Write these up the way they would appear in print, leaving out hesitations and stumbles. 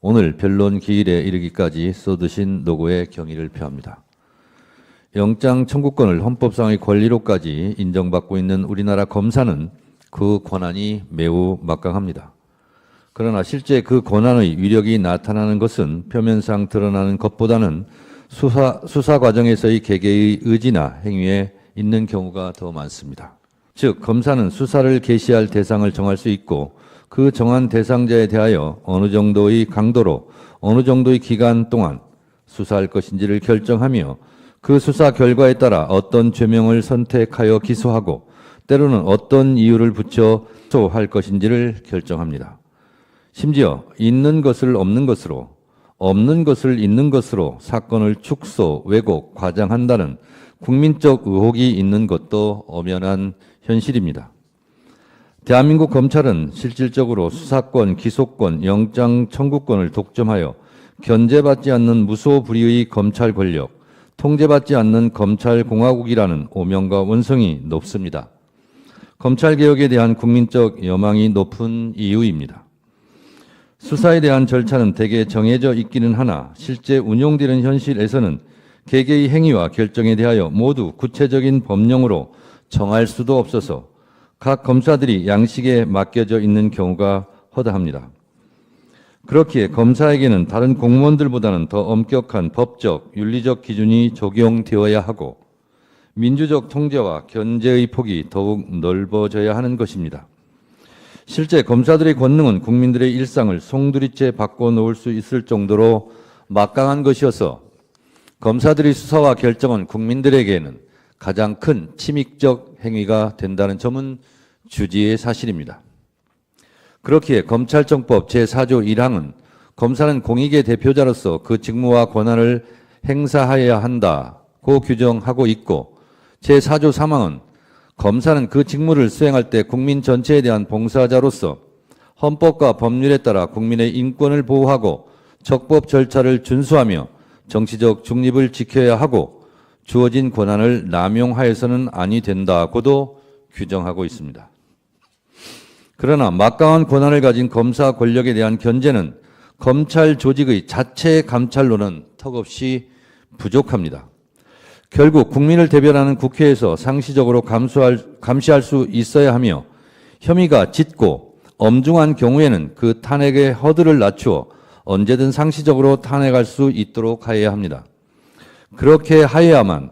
오늘 변론 기일에 이르기까지 써두신 노고에 경의를 표합니다. 영장 청구권을 헌법상의 권리로까지 인정받고 있는 우리나라 검사는 그 권한이 매우 막강합니다. 그러나 실제 그 권한의 위력이 나타나는 것은 표면상 드러나는 것보다는 수사 과정에서의 개개의 의지나 행위에 있는 경우가 더 많습니다. 즉, 검사는 수사를 개시할 대상을 정할 수 있고 그 정한 대상자에 대하여 어느 정도의 강도로 어느 정도의 기간 동안 수사할 것인지를 결정하며 그 수사 결과에 따라 어떤 죄명을 선택하여 기소하고 때로는 어떤 이유를 붙여 기소할 것인지를 결정합니다. 심지어 있는 것을 없는 것으로, 없는 것을 있는 것으로 사건을 축소, 왜곡, 과장한다는 국민적 의혹이 있는 것도 엄연한 현실입니다. 대한민국 검찰은 실질적으로 수사권, 기소권, 영장 청구권을 독점하여 견제받지 않는 무소불위의 검찰 권력, 통제받지 않는 검찰공화국이라는 오명과 원성이 높습니다. 검찰개혁에 대한 국민적 여망이 높은 이유입니다. 수사에 대한 절차는 대개 정해져 있기는 하나 실제 운용되는 현실에서는 개개의 행위와 결정에 대하여 모두 구체적인 법령으로 정할 수도 없어서 각 검사들이 양식에 맡겨져 있는 경우가 허다합니다. 그렇기에 검사에게는 다른 공무원들보다는 더 엄격한 법적, 윤리적 기준이 적용되어야 하고 민주적 통제와 견제의 폭이 더욱 넓어져야 하는 것입니다. 실제 검사들의 권능은 국민들의 일상을 송두리째 바꿔놓을 수 있을 정도로 막강한 것이어서 검사들의 수사와 결정은 국민들에게는 가장 큰 침익적 행위가 된다는 점은 주지의 사실입니다. 그렇기에 검찰청법 제4조 1항은 검사는 공익의 대표자로서 그 직무와 권한을 행사해야 한다고 규정하고 있고 제4조 3항은 검사는 그 직무를 수행할 때 국민 전체에 대한 봉사자로서 헌법과 법률에 따라 국민의 인권을 보호하고 적법 절차를 준수하며 정치적 중립을 지켜야 하고 주어진 권한을 남용하여서는 아니 된다고도 규정하고 있습니다. 그러나 막강한 권한을 가진 검사 권력에 대한 견제는 검찰 조직의 자체 감찰로는 턱없이 부족합니다. 결국 국민을 대변하는 국회에서 상시적으로 감시할 수 있어야 하며 혐의가 짙고 엄중한 경우에는 그 탄핵의 허들을 낮추어 언제든 상시적으로 탄핵할 수 있도록 하여야 합니다. 그렇게 하여야만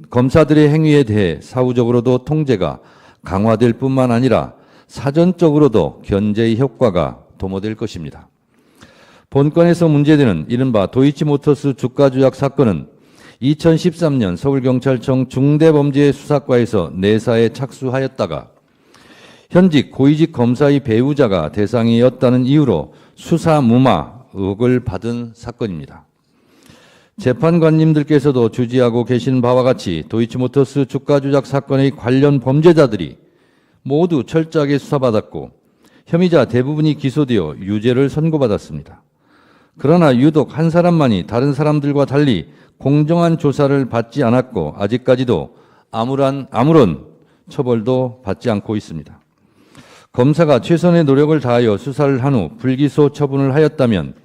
검사들의 행위에 대해 사후적으로도 통제가 강화될 뿐만 아니라 사전적으로도 견제의 효과가 도모될 것입니다. 본건에서 문제되는 이른바 도이치모터스 주가 조작 사건은 2013년 서울경찰청 중대범죄수사과에서 내사에 착수하였다가 현직 고위직 검사의 배우자가 대상이었다는 이유로 수사 무마 의혹을 받은 사건입니다. 재판관님들께서도 주지하고 계신 바와 같이 도이치모터스 주가 조작 사건의 관련 범죄자들이 모두 철저하게 수사받았고 혐의자 대부분이 기소되어 유죄를 선고받았습니다. 그러나 유독 한 사람만이 다른 사람들과 달리 공정한 조사를 받지 않았고 아직까지도 아무런 처벌도 받지 않고 있습니다. 검사가 최선의 노력을 다하여 수사를 한 후 불기소 처분을 하였다면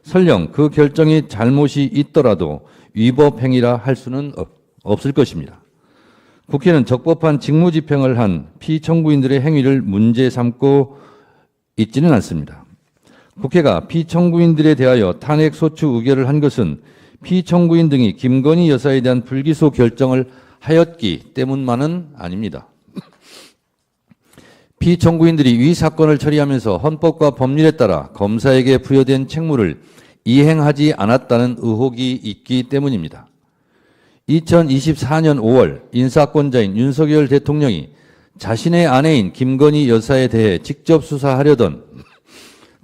설령 그 결정이 잘못이 있더라도 위법 행위라 할 수는 없을 것입니다. 국회는 적법한 직무집행을 한 피청구인들의 행위를 문제 삼고 있지는 않습니다. 국회가 피청구인들에 대하여 탄핵소추 의결을 한 것은 피청구인 등이 김건희 여사에 대한 불기소 결정을 하였기 때문만은 아닙니다. 피청구인들이 위 사건을 처리하면서 헌법과 법률에 따라 검사에게 부여된 책무를 이행하지 않았다는 의혹이 있기 때문입니다. 2024년 5월 인사권자인 윤석열 대통령이 자신의 아내인 김건희 여사에 대해 직접 수사하려던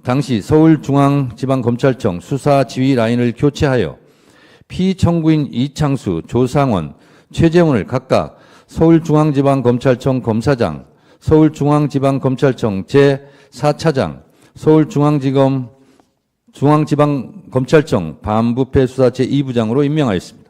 당시 서울중앙지방검찰청 수사지휘 라인을 교체하여 피청구인 이창수, 조상원, 최재훈을 각각 서울중앙지방검찰청 검사장, 서울중앙지방검찰청 제4차장, 서울중앙지방검찰청 반부패수사 제2부장으로 임명하였습니다.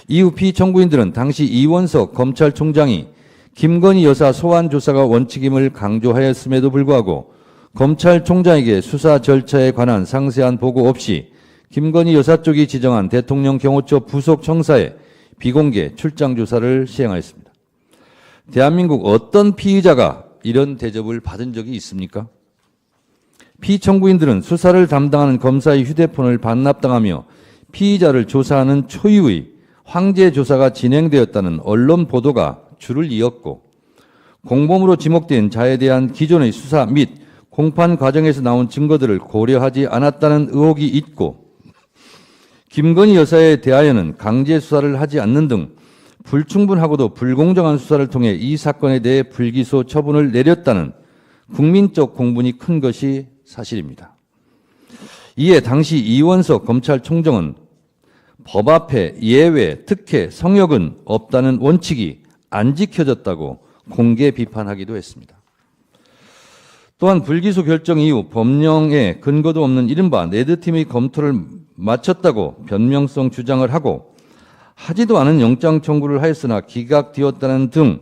이후 피청구인들은 당시 이원석 검찰총장이 김건희 여사 소환 조사가 원칙임을 강조하였음에도 불구하고 검찰총장에게 수사 절차에 관한 상세한 보고 없이 김건희 여사 쪽이 지정한 대통령 경호처 부속 청사에 비공개 출장 조사를 시행하였습니다. 대한민국 어떤 피의자가 이런 대접을 받은 적이 있습니까? 피청구인들은 수사를 담당하는 검사의 휴대폰을 반납당하며 피의자를 조사하는 초유의 황제 조사가 진행되었다는 언론 보도가 줄을 이었고, 공범으로 지목된 자에 대한 기존의 수사 및 공판 과정에서 나온 증거들을 고려하지 않았다는 의혹이 있고, 김건희 여사에 대하여는 강제 수사를 하지 않는 등 불충분하고도 불공정한 수사를 통해 이 사건에 대해 불기소 처분을 내렸다는 국민적 공분이 큰 것이 사실입니다. 이에 당시 이원석 검찰총장은 법 앞에 예외, 특혜, 성역은 없다는 원칙이 안 지켜졌다고 공개 비판하기도 했습니다. 또한 불기소 결정 이후 법령에 근거도 없는 이른바 레드팀의 검토를 마쳤다고 변명성 주장을 하고, 하지도 않은 영장 청구를 하였으나 기각되었다는 등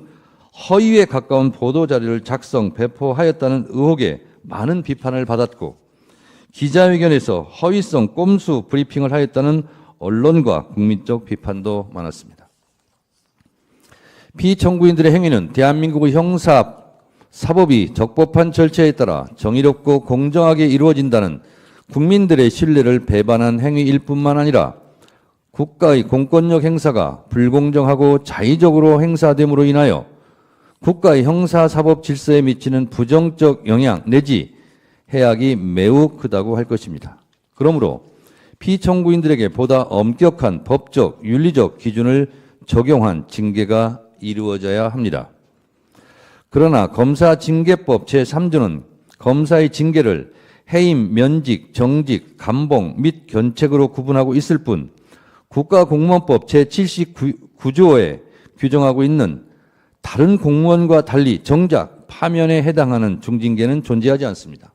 허위에 가까운 보도자료를 작성, 배포하였다는 의혹에 많은 비판을 받았고, 기자회견에서 허위성 꼼수 브리핑을 하였다는 언론과 국민적 비판도 많았습니다. 피청구인들의 행위는 대한민국의 형사 사법이 적법한 절차에 따라 정의롭고 공정하게 이루어진다는 국민들의 신뢰를 배반한 행위일 뿐만 아니라 국가의 공권력 행사가 불공정하고 자의적으로 행사됨으로 인하여 국가의 형사사법 질서에 미치는 부정적 영향 내지 해악이 매우 크다고 할 것입니다. 그러므로 피청구인들에게 보다 엄격한 법적, 윤리적 기준을 적용한 징계가 이루어져야 합니다. 그러나 검사징계법 제3조는 검사의 징계를 해임, 면직, 정직, 감봉 및 견책으로 구분하고 있을 뿐 국가공무원법 제79조에 규정하고 있는 다른 공무원과 달리 정작 파면에 해당하는 중징계는 존재하지 않습니다.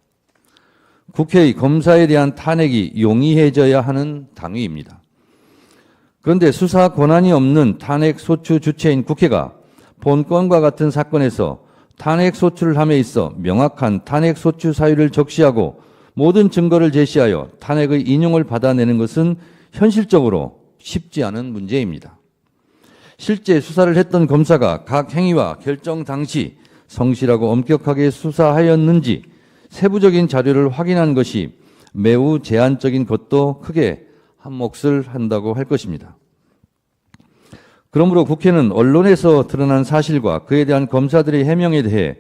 국회의 검사에 대한 탄핵이 용이해져야 하는 당위입니다. 그런데 수사 권한이 없는 탄핵 소추 주체인 국회가 본건과 같은 사건에서 탄핵 소추를 함에 있어 명확한 탄핵 소추 사유를 적시하고 모든 증거를 제시하여 탄핵의 인용을 받아내는 것은 현실적으로 쉽지 않은 문제입니다. 실제 수사를 했던 검사가 각 행위와 결정 당시 성실하고 엄격하게 수사하였는지 세부적인 자료를 확인한 것이 매우 제한적인 것도 크게 한몫을 한다고 할 것입니다. 그러므로 국회는 언론에서 드러난 사실과 그에 대한 검사들의 해명에 대해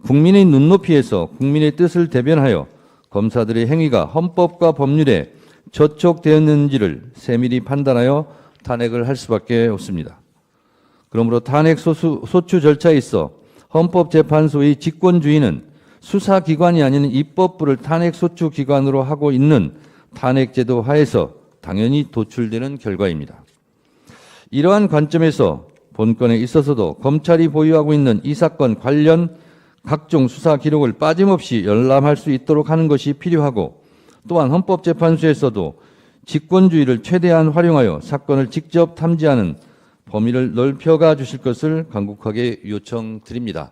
국민의 눈높이에서 국민의 뜻을 대변하여 검사들의 행위가 헌법과 법률에 저촉되었는지를 세밀히 판단하여 탄핵을 할 수밖에 없습니다. 그러므로 탄핵 소추 절차에 있어 헌법재판소의 직권주의는 수사기관이 아닌 입법부를 탄핵 소추 기관으로 하고 있는 탄핵제도 하에서 당연히 도출되는 결과입니다. 이러한 관점에서 본건에 있어서도 검찰이 보유하고 있는 이 사건 관련 각종 수사 기록을 빠짐없이 열람할 수 있도록 하는 것이 필요하고, 또한 헌법재판소에서도 직권주의를 최대한 활용하여 사건을 직접 탐지하는 범위를 넓혀가 주실 것을 간곡하게 요청드립니다.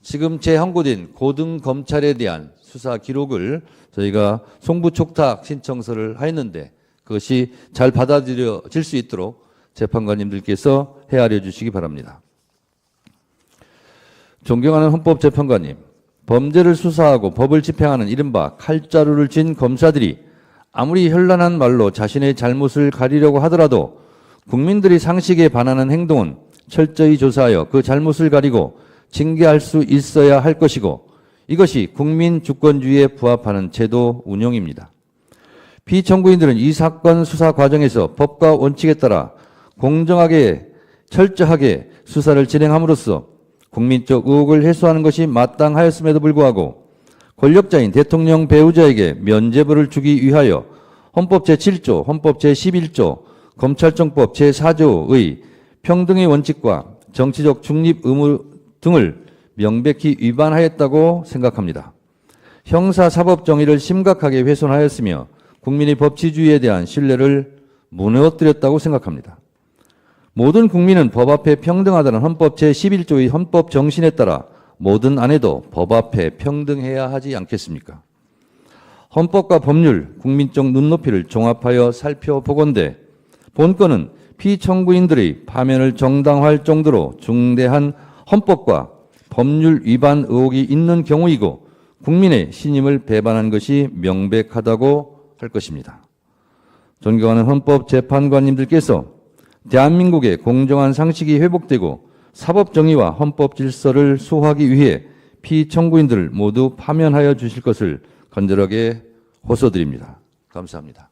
지금 재항고된 고등검찰에 대한 수사 기록을 저희가 송부촉탁 신청서를 하였는데 그것이 잘 받아들여질 수 있도록 재판관님들께서 헤아려 주시기 바랍니다. 존경하는 헌법재판관님, 범죄를 수사하고 법을 집행하는 이른바 칼자루를 쥔 검사들이 아무리 현란한 말로 자신의 잘못을 가리려고 하더라도 국민들이 상식에 반하는 행동은 철저히 조사하여 그 잘못을 가리고 징계할 수 있어야 할 것이고, 이것이 국민 주권주의에 부합하는 제도 운영입니다. 피청구인들은 이 사건 수사 과정에서 법과 원칙에 따라 공정하게 철저하게 수사를 진행함으로써 국민적 의혹을 해소하는 것이 마땅하였음에도 불구하고 권력자인 대통령 배우자에게 면죄부를 주기 위하여 헌법 제7조, 헌법 제11조, 검찰청법 제4조의 평등의 원칙과 정치적 중립 의무 등을 명백히 위반하였다고 생각합니다. 형사사법 정의를 심각하게 훼손하였으며 국민의 법치주의에 대한 신뢰를 무너뜨렸다고 생각합니다. 모든 국민은 법 앞에 평등하다는 헌법 제11조의 헌법 정신에 따라 모든 아내도 법 앞에 평등해야 하지 않겠습니까? 헌법과 법률, 국민적 눈높이를 종합하여 살펴보건대 본건은 피청구인들의 파면을 정당화할 정도로 중대한 헌법과 법률 위반 의혹이 있는 경우이고 국민의 신임을 배반한 것이 명백하다고 할 것입니다. 존경하는 헌법재판관님들께서 대한민국의 공정한 상식이 회복되고 사법정의와 헌법 질서를 수호하기 위해 피청구인들을 모두 파면하여 주실 것을 간절하게 호소드립니다. 감사합니다.